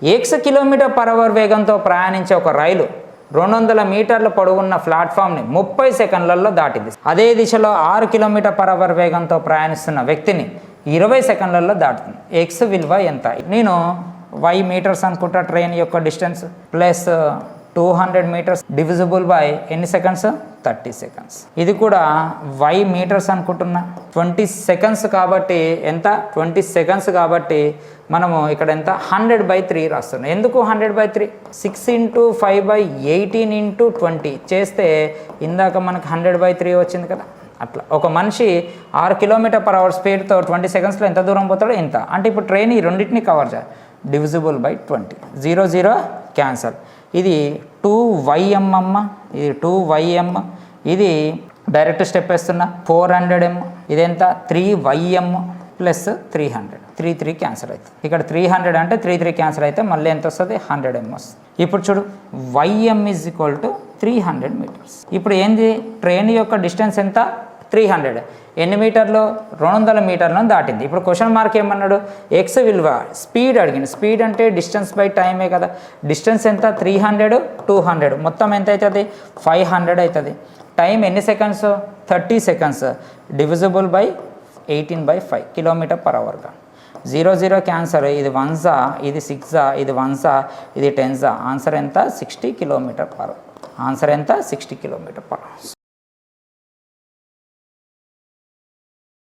x km/h వేగంతో ప్రయాణించే ఒక రైలు 200 మీటర్ల పొడవున్న ప్లాట్ఫామ్ని 30 సెకండ్లలో దాటింది. అదే దిశలో 6 km/h వేగంతో ప్రయాణిస్తున్న వ్యక్తిని 20 సెకండ్లలో దాటుతుంది. x విలువ ఎంత? నేను y మీటర్స్ అనుకుంటా ట్రైన్ యొక్క distance plus 200 meters divisible by ఎన్ని సెకండ్స్? 30 సెకండ్స్. ఇది కూడా y మీటర్స్ అనుకుంటున్నా. 20 సెకండ్స్ కాబట్టి ఎంత? 20 సెకండ్స్ కాబట్టి మనము ఇక్కడ ఎంత? 100/3 రాస్తున్నాం. ఎందుకు 100/3? 6 × 5/18 × 20 చేస్తే ఇందాక మనకు 100/3 వచ్చింది కదా. అట్లా ఒక మనిషి 6 km/h స్పీడ్తో 20 సెకండ్స్లో ఎంత దూరం పోతాడో ఎంత. అంటే ఇప్పుడు ట్రైన్ ఈ రెండింటిని కవర్ చేయాలి. Divisible by 20. 0 0 క్యాన్సల్. ఇది 2ym అమ్మ, ఇది 2ym, ఇది డైరెక్ట్ స్టెప్ వేస్తున్నా 400m, ఇదెంత? 3ym plus 300. 3 క్యాన్సల్ అవుతుంది. ఇక్కడ 300 అంటే 3 క్యాన్సల్ అయితే మళ్ళీ ఎంత వస్తుంది? 100m వస్తుంది. ఇప్పుడు చూడు ym = 300 మీటర్స్. ఇప్పుడు ఏంది? ట్రైన్ యొక్క డిస్టెన్స్ ఎంత? 300. ఎన్ని మీటర్లు? 200 మీటర్లను దాటింది. ఇప్పుడు క్వశ్చన్ మార్క్ ఏమన్నాడు? x విలువ, స్పీడ్ అడిగింది. స్పీడ్ అంటే డిస్టెన్స్ బై టైమే కదా. డిస్టెన్స్ ఎంత? 300, 200 మొత్తం ఎంత అవుతుంది? 500 అవుతుంది. టైం ఎన్ని seconds? 30 seconds. Divisible by 18/5 km/h. 0 0 cancer. ఇది 1s, ఇది 6s, ఇది 1s, ఇది 10s. ఆన్సర్ ఎంత? 60 km/h. ఆన్సర్ ఎంత? 60 km/h.